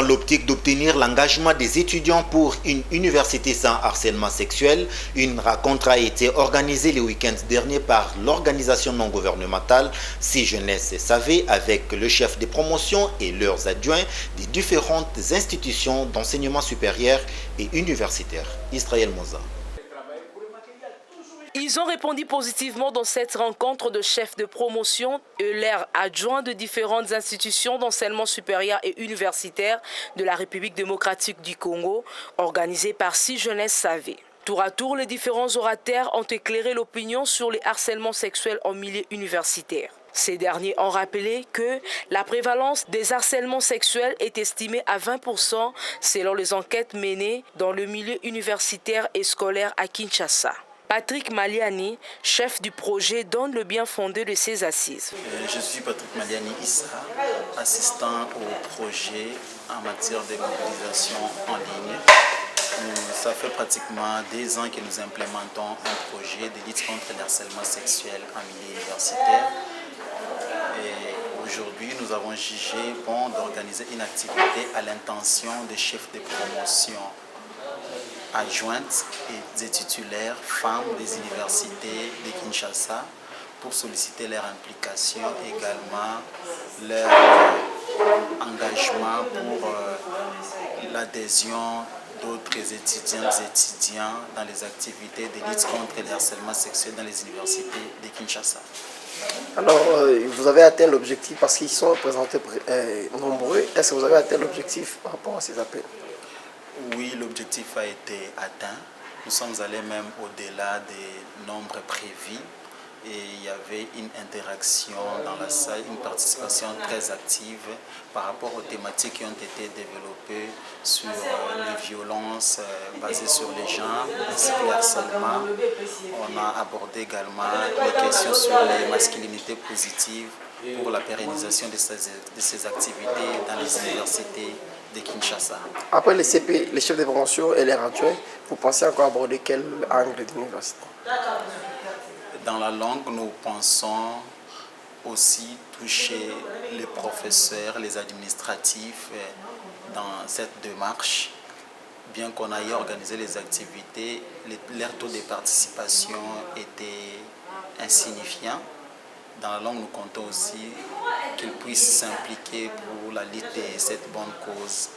l'optique d'obtenir l'engagement des étudiants pour une université sans harcèlement sexuel, une rencontre a été organisée le week-end dernier par l'organisation non gouvernementale Si Jeunesse Savait avec le chef de promotion et leurs adjoints des différentes institutions d'enseignement supérieur et universitaire. Israël Moza. Ils ont répondu positivement dans cette rencontre de chefs de promotion et leurs adjoints de différentes institutions d'enseignement supérieur et universitaire de la République démocratique du Congo, organisée par Si Jeunesse Savait. Tour à tour, les différents orataires ont éclairé l'opinion sur les harcèlements sexuels en milieu universitaire. Ces derniers ont rappelé que la prévalence des harcèlements sexuels est estimée à 20% selon les enquêtes menées dans le milieu universitaire et scolaire à Kinshasa. Patrick Maliani, chef du projet, donne le bien fondé de ces assises. Je suis Patrick Maliani Issa, assistant au projet en matière de mobilisation en ligne. Ça fait pratiquement 2 ans que nous implémentons un projet de lutte contre le harcèlement sexuel en milieu universitaire. Et aujourd'hui, nous avons jugé bon d'organiser une activité à l'intention des chefs de promotion adjointes et des titulaires femmes des universités de Kinshasa pour solliciter leur implication, également leur engagement pour l'adhésion d'autres étudiants dans les activités de lutte contre le harcèlement sexuel dans les universités de Kinshasa. Alors, vous avez atteint l'objectif parce qu'ils sont représentés nombreux. Est-ce que vous avez atteint l'objectif par rapport à ces appels? Oui, l'objectif a été atteint. Nous sommes allés même au-delà des nombres prévus et il y avait une interaction dans la salle, une participation très active par rapport aux thématiques qui ont été développées sur les violences basées sur les genres, ainsi que le harcèlement. On a abordé également les questions sur les masculinités positives pour la pérennisation de ces activités dans les universités de Kinshasa. Après les CP, les chefs de promotion et les adjoints, vous pensez encore aborder quel angle de l'université? Dans la langue, nous pensons aussi toucher les professeurs, les administratifs dans cette démarche. Bien qu'on aille organiser les activités, leur taux de participation était insignifiant. Dans la langue, nous comptons aussi qu'ils puissent s'impliquer pour la lutte de cette bonne cause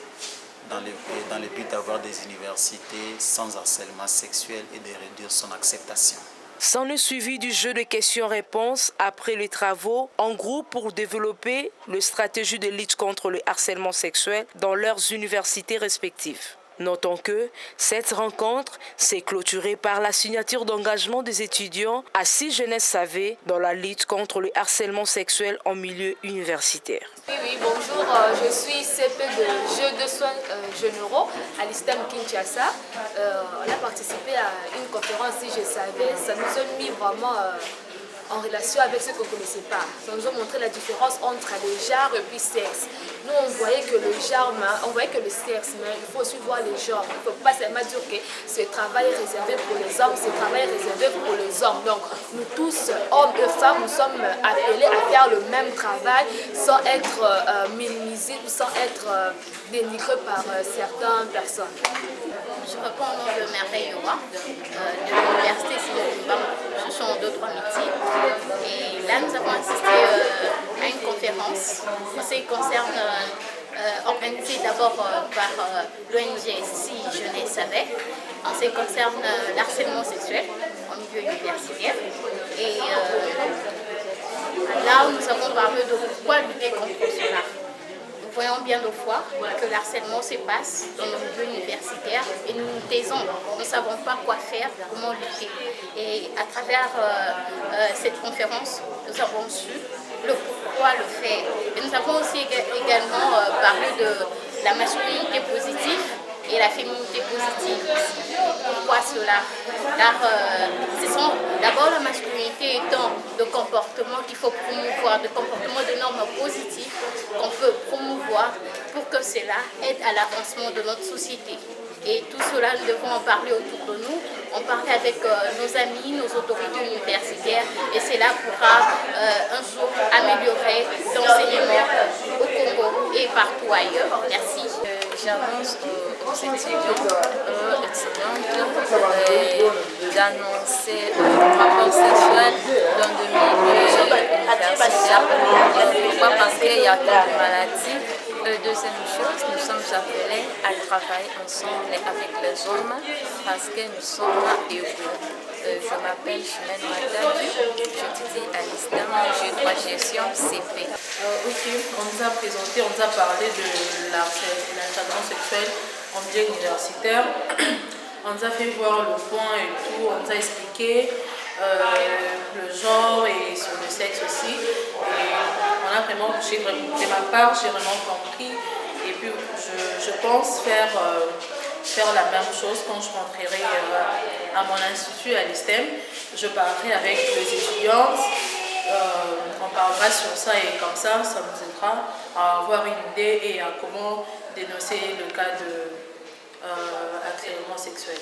dans le but d'avoir des universités sans harcèlement sexuel et de réduire son acceptation. S'en est suivi du jeu de questions-réponses après les travaux en groupe pour développer le stratégie de lutte contre le harcèlement sexuel dans leurs universités respectives. Notons que cette rencontre s'est clôturée par la signature d'engagement des étudiants à Si Jeunesse Savait dans la lutte contre le harcèlement sexuel en milieu universitaire. Oui, bonjour, je suis CP de jeux de soins généraux à l'ISTEM Kinshasa. On a participé à une conférence Si je savais, ça nous a mis vraiment en relation avec ce qu'on ne connaissait pas. Ça nous a montré la différence entre les genres et puis sexe. Nous, on voyait que le genre, on voyait que le sexe, mais il faut aussi voir les genres. Il ne faut pas seulement dire que ce travail est réservé pour les hommes, ce travail est réservé pour les hommes. Donc, nous tous, hommes et femmes, nous sommes appelés à faire le même travail sans être minimisés ou sans être dénigrés par certaines personnes. Je réponds au nom de Merveille Yoa, de l'université Sylvain. Je suis en 2-3 métiers. Et là, nous avons assisté à une conférence qui concerne, organisée d'abord par l'ONG Si Jeunesse Savait. En ce qui concerne l'harcèlement sexuel en milieu universitaire. Et là, nous avons parlé de pourquoi lutter contre cela. Nous voyons bien de fois que le harcèlement se passe dans nos milieux universitaires et nous nous taisons, nous ne savons pas quoi faire, comment lutter. Et à travers cette conférence, nous avons su le pourquoi le faire. Et nous avons aussi également parlé de la masculinité positive et la féminité positive. Pourquoi cela? Car ce sont d'abord la masculinité étant de comportements qu'il faut promouvoir, de comportements de normes positives qu'on peut promouvoir pour que cela aide à l'avancement de notre société. Et tout cela, nous devons en parler autour de nous, en parler avec nos amis, nos autorités universitaires, et cela pourra un jour améliorer l'enseignement au Congo et partout ailleurs. Merci. j'annonce aux étudiants d'annoncer rapport sexuel dans le milieu universitaire. Pourquoi? Parce qu'il y a tant de maladies. Deuxième chose, nous sommes appelés à travailler ensemble avec les hommes parce que nous sommes égaux. Je m'appelle Chimène Matadi, j'étudie à l'ISTEM, j'ai 3 gestion CP. Ok, on nous a présenté, on nous a parlé de l'encadrement sexuel en milieu universitaire. On nous a fait voir le point et tout, on nous a expliqué le genre et sur le sexe aussi. Et on a vraiment, de ma part, j'ai vraiment compris. Et puis je pense faire la même chose quand je rentrerai à mon institut à l'ISTEM. Je parlerai avec les étudiantes, on parlera sur ça et comme ça nous aidera à avoir une idée et à comment dénoncer le cas de harcèlement sexuel.